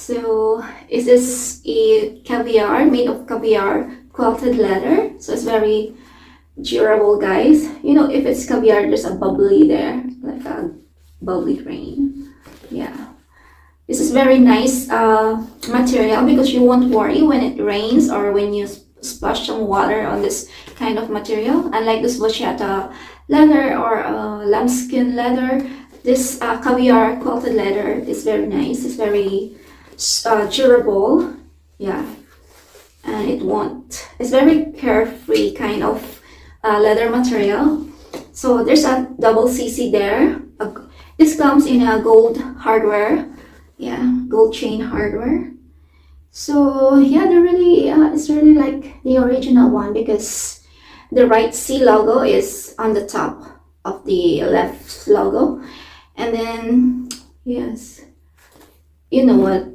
So is this a caviar, made of caviar quilted leather? So it's very durable, guys. You know, if it's caviar, there's a bubbly there, like a bubbly grain. Yeah, this is very nice material because you won't worry when it rains or when you splash some water on this kind of material. Unlike this vachetta leather or lambskin leather, this caviar quilted leather is very nice. It's very durable. Yeah, and it's very carefree kind of leather material. So there's a double CC there. This comes in a gold hardware. Yeah, gold chain hardware. So yeah, it's really like the original one because the right C logo is on the top of the left logo, and then yes, you know what?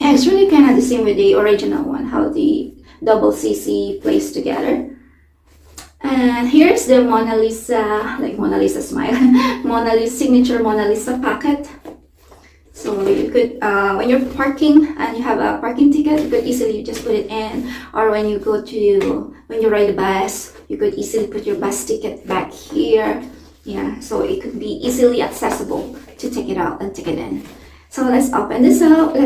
Yeah, it's really kind of the same with the original one. How the double CC plays together. And here's the Mona Lisa, like Mona Lisa smile, Mona Lisa signature Mona Lisa packet. So you could, when you're parking and you have a parking ticket, you could easily just put it in. Or when you ride a bus, you could easily put your bus ticket back here. Yeah, so it could be easily accessible to take it out and take it in. So let's open this out.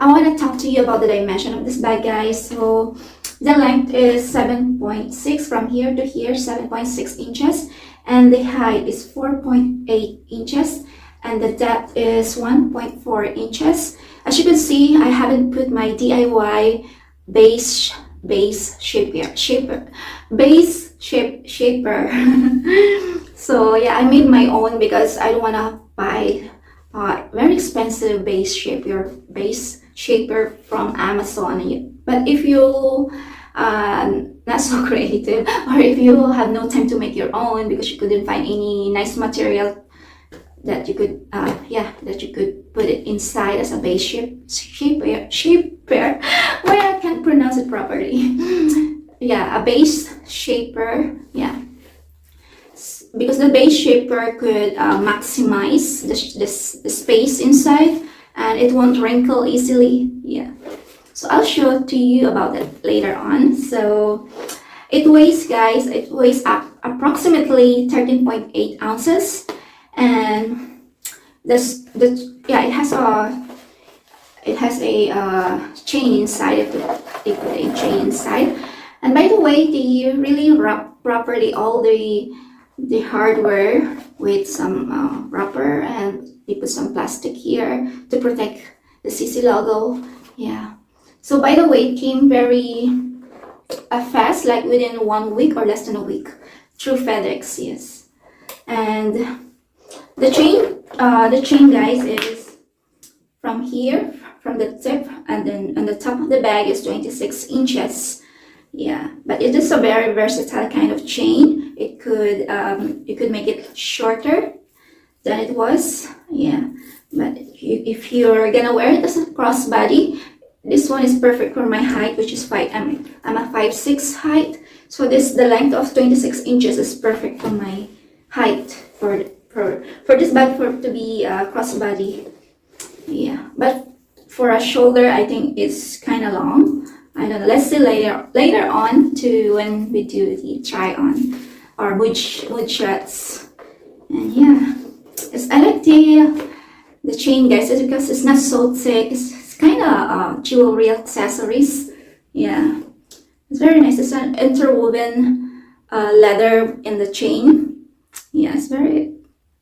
I want to talk to you about the dimension of this bag, guys. So the length is 7.6 from here to here, 7.6 inches. And the height is 4.8 inches. And the depth is 1.4 inches. As you can see, I haven't put my DIY base shaper. So yeah, I made my own because I don't want to buy very expensive base shaper from Amazon. But if you not so creative, or if you have no time to make your own because you couldn't find any nice material that you could put it inside as a base shaper. Why I can't pronounce it properly. Yeah, a base shaper. Yeah, because the base shaper could maximize the space inside and it won't wrinkle easily. Yeah, so I'll show to you about it later on. So it weighs, guys, approximately 13.8 ounces. And it has a chain inside. They put a chain inside. And by the way, they really wrap properly all the hardware with some wrapper, and they put some plastic here to protect the CC logo. Yeah. So by the way, it came very fast, like within 1 week or less than a week, through FedEx. Yes. And the chain, guys, is from here, from the tip, and then on the top of the bag is 26 inches. Yeah, but it is a very versatile kind of chain. It could you could make it shorter than it was. Yeah, but if you're gonna wear it as a crossbody, this one is perfect for my height, which is I'm a 5'6" height. So the length of 26 inches is perfect for my height for this bag to be crossbody. Yeah, but for a shoulder, I think it's kind of long. I don't know. Let's see later on to when we do the try on or mood shots. And yeah, I like the chain, guys, because it's not so thick. It's kind of jewelry accessories. Yeah, it's very nice. It's an interwoven leather in the chain. Yeah, it's very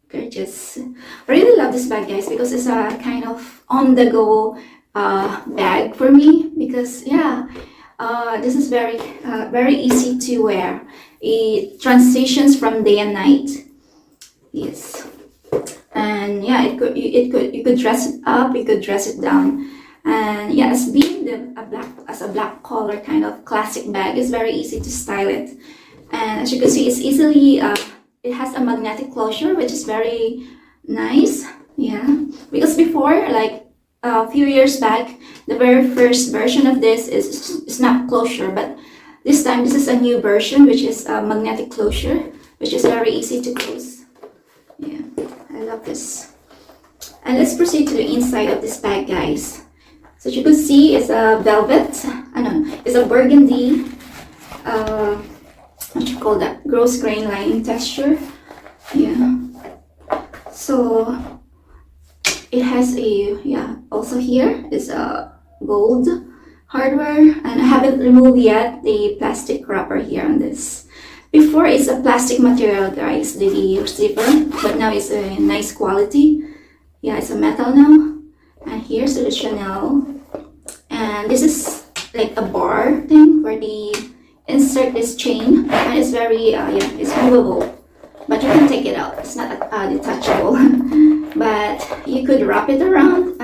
gorgeous. I really love this bag, guys, because it's a kind of on-the-go bag for me. Because yeah, this is very easy to wear. It transitions from day and night. Yes, and yeah, you could dress it up, you could dress it down, and yeah, as being a black color kind of classic bag, it's very easy to style it. And as you can see, it's easily it has a magnetic closure, which is very nice. Yeah, because before, like a few years back, the very first version of this is snap closure, but this time this is a new version, which is a magnetic closure, which is very easy to close. Yeah, I love this. And let's proceed to the inside of this bag, guys. So as you can see, it's a velvet, it's a burgundy, what you call that, gross grain lining texture. Yeah. So it has also here is a gold hardware, and I haven't removed yet the plastic wrapper here on this. Before it's a plastic material, guys, the receiver, but now it's a nice quality. Yeah, it's a metal now. And here's the Chanel, and this is like a bar thing where the insert this chain, and it's very it's movable, but you can take it out. It's not detachable. But you could wrap it around.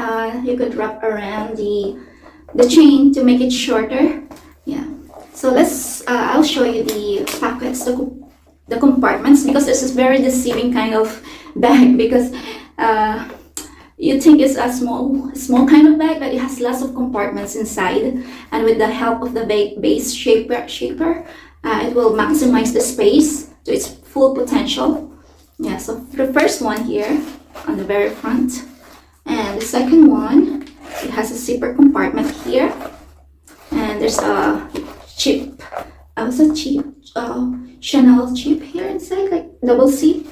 You could wrap around the chain to make it shorter. Yeah. So let's. I'll show you the pockets, the compartments, because this is very deceiving kind of bag, because you think it's a small kind of bag, but it has lots of compartments inside. And with the help of the base shaper, it will maximize the space to its full potential. Yeah. So the first one here on the very front, and the second one, it has a zipper compartment here, and there's a chip, Chanel chip here inside, like double C.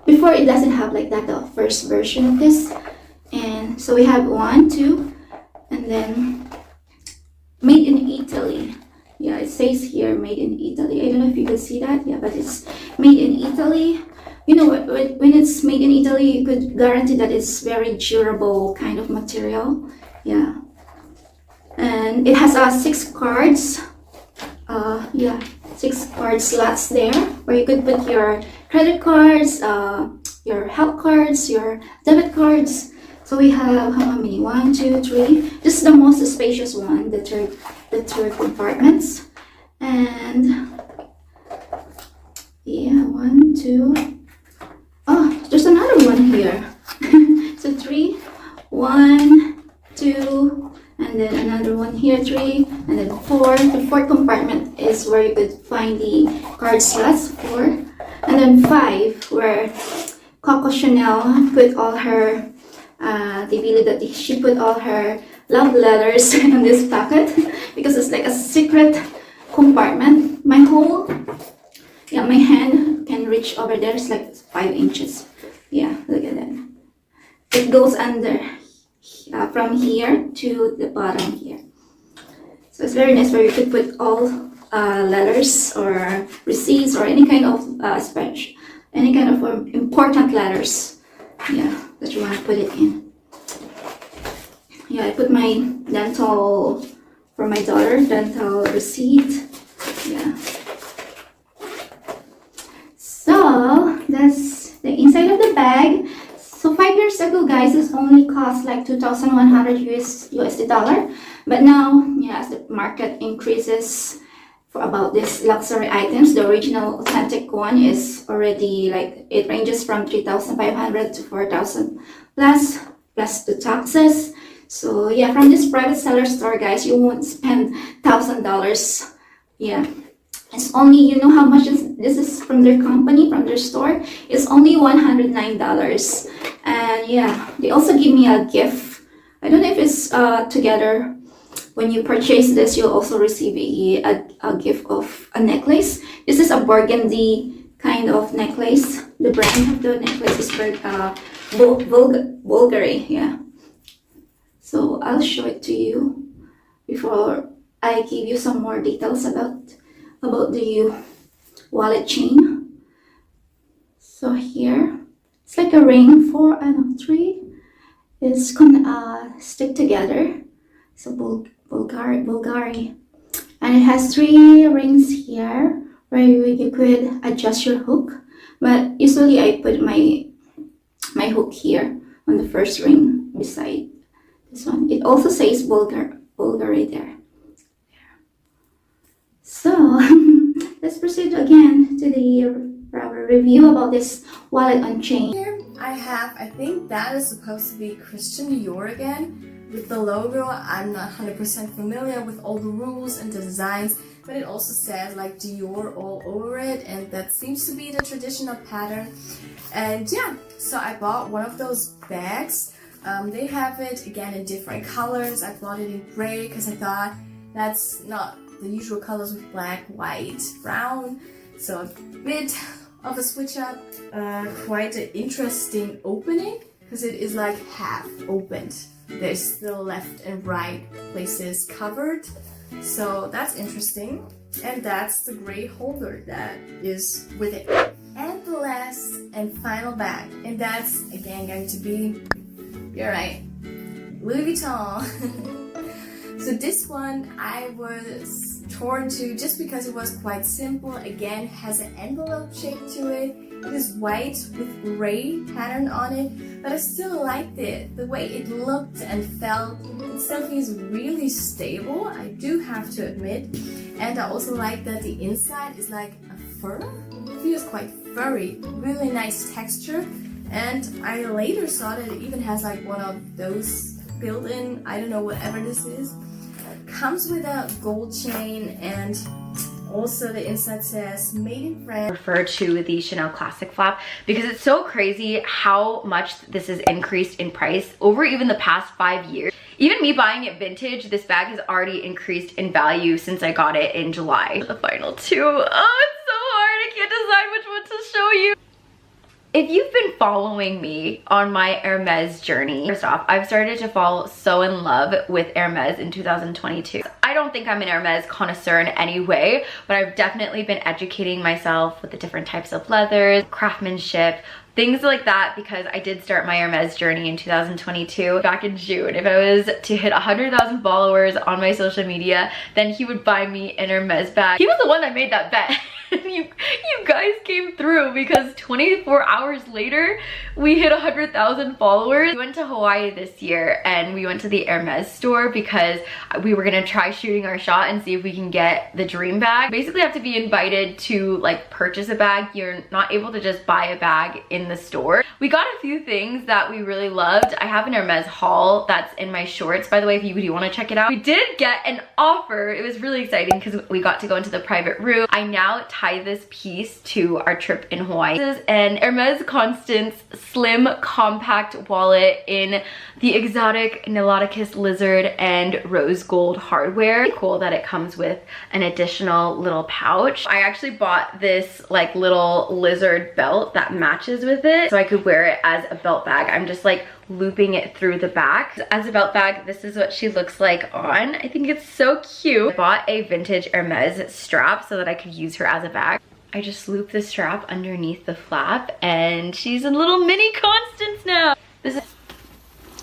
Before it doesn't have like that, the first version of this. And so we have 1, 2, and then made in Italy. Yeah, it says here made in Italy. I don't know if you can see that. Yeah, but it's made in Italy. You know, when it's made in Italy, you could guarantee that it's very durable kind of material. Yeah. And it has 6 cards. 6 card slots there where you could put your credit cards, your health cards, your debit cards. So we have how many? 1, 2, 3. This is the most spacious one, the third compartments. And yeah, 1, 2. Oh, there's another one here. So 3, 1, 2, and then another one here, 3, and then 4. The fourth compartment is where you could find the card slots, 4, and then 5, where Coco Chanel put all her. They believe that she put all her love letters in this pocket because it's like a secret compartment. My hand can reach over there. It's like 5 inches. Yeah, look at that. It goes under from here to the bottom here. So it's very nice where you could put all letters or receipts or any kind of important letters. Yeah, that you want to put it in. Yeah, I put my dental, for my daughter, dental receipt. Yeah. So that's the inside of the bag. So 5 years ago, guys, this only cost like 2,100 USD dollar. But now, yeah, as the market increases for about these luxury items, the original authentic one is already like, it ranges from 3,500 to 4,000 plus the taxes. So yeah, from this private seller store, guys, you won't spend $1,000. Yeah, it's only, you know how much this is from their company, from their store? It's only $109. And yeah, they also give me a gift. I don't know if it's together. When you purchase this, you'll also receive a gift of a necklace. This is a burgundy kind of necklace. The brand of the necklace is Bulgari. Yeah. So I'll show it to you before I give you some more details about the wallet chain. So here, it's like a ring for 3. It's gonna stick together. So Bulgari, and it has 3 rings here where you could adjust your hook. But usually I put my hook here on the first ring beside this one. It also says Bulgari there. So let's proceed again to the proper review about this wallet on chain. Here I have, I think that is supposed to be Christian Dior again. With the logo, I'm not 100% familiar with all the rules and the designs, but it also says like Dior all over it, and that seems to be the traditional pattern. And yeah, so I bought one of those bags They have it again in different colors. I bought it in gray because I thought that's not the usual colors with black, white, brown. So a bit of a switch up. Quite an interesting opening because it is like half opened. There's still left and right places covered. So that's interesting. And that's the gray holder that is with it. And the last and final bag. And that's again going to be, you're right, Louis Vuitton. So this one I was torn to just because it was quite simple. Again, has an envelope shape to it. It is white with gray pattern on it, but I still liked it. The way it looked and felt, it still feels really stable, I do have to admit. And I also like that the inside is like a fur. It feels quite furry, really nice texture. And I later saw that it even has like one of those built-in, I don't know, whatever this is. Comes with a gold chain, and also the inside says made in France. Refer to the Chanel Classic flap because it's so crazy how much this has increased in price over even the past 5 years. Even me buying it vintage, this bag has already increased in value since I got it in July. The final two. Oh, it's so hard. I can't decide which one to show you. If you've been following me on my Hermes journey, first off, I've started to fall so in love with Hermes in 2022. I don't think I'm an Hermes connoisseur in any way, but I've definitely been educating myself with the different types of leathers, craftsmanship, things like that, because I did start my Hermes journey in 2022 back in June. If I was to hit 100,000 followers on my social media, then he would buy me an Hermes bag. He was the one that made that bet. you guys came through because 24 hours later, we hit 100,000 followers. We went to Hawaii this year and we went to the Hermes store because we were gonna try shooting our shot and see if we can get the dream bag. Basically, you have to be invited to like purchase a bag. You're not able to just buy a bag in the store. We got a few things that we really loved. I have an Hermes haul that's in my shorts, by the way, if you do want to check it out. We did get an offer. It was really exciting because we got to go into the private room. I now tie this piece to our trip in Hawaii. This is an Hermes Constance slim compact wallet in the exotic Niloticus lizard and rose gold hardware. Cool that it comes with an additional little pouch. I actually bought this like little lizard belt that matches with it so I could wear it as a belt bag. I'm just like looping it through the back. As a belt bag, this is what she looks like on. I think it's so cute. I bought a vintage Hermes strap so that I could use her as a bag. I just loop the strap underneath the flap and she's a little mini Constance now. This is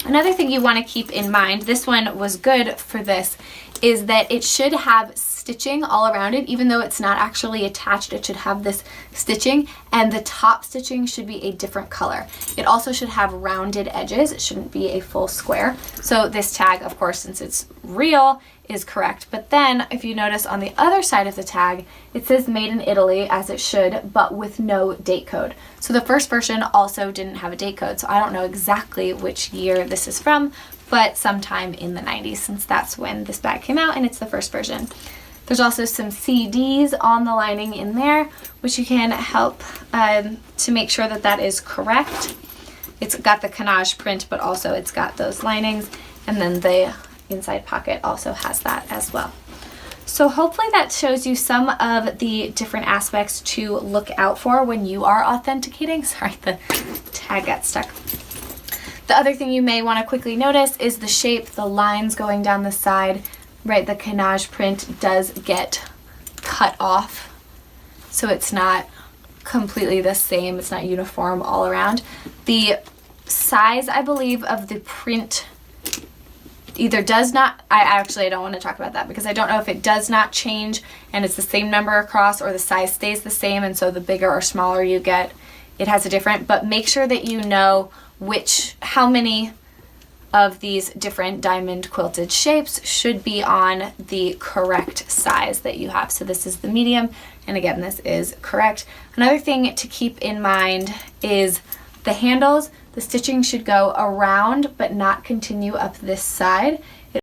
another thing you want to keep in mind, this one was good for this, is that it should have stitching all around it. Even though it's not actually attached, it should have this stitching, and the top stitching should be a different color. It also should have rounded edges. It shouldn't be a full square. So this tag, of course, since it's real, is correct. But then if you notice on the other side of the tag, it says made in Italy, as it should, but with no date code. So the first version also didn't have a date code. So I don't know exactly which year this is from, but sometime in the 90s, since that's when this bag came out and it's the first version. There's also some CDs on the lining in there, which you can help to make sure that that is correct. It's got the canage print, but also it's got those linings, and then the inside pocket also has that as well. So hopefully that shows you some of the different aspects to look out for when you are authenticating. Sorry, the tag got stuck. The other thing you may want to quickly notice is the shape, the lines going down the side, right? The canage print does get cut off, so it's not completely the same. It's not uniform all around. The size, I believe, of the print either does not, I don't want to talk about that because I don't know if it does not change and it's the same number across, or the size stays the same, and so the bigger or smaller you get, it has a different. But make sure that you know how many of these different diamond quilted shapes should be on the correct size that you have. So this is the medium, and again, this is correct. Another thing to keep in mind is the handles. The stitching should go around but not continue up this side.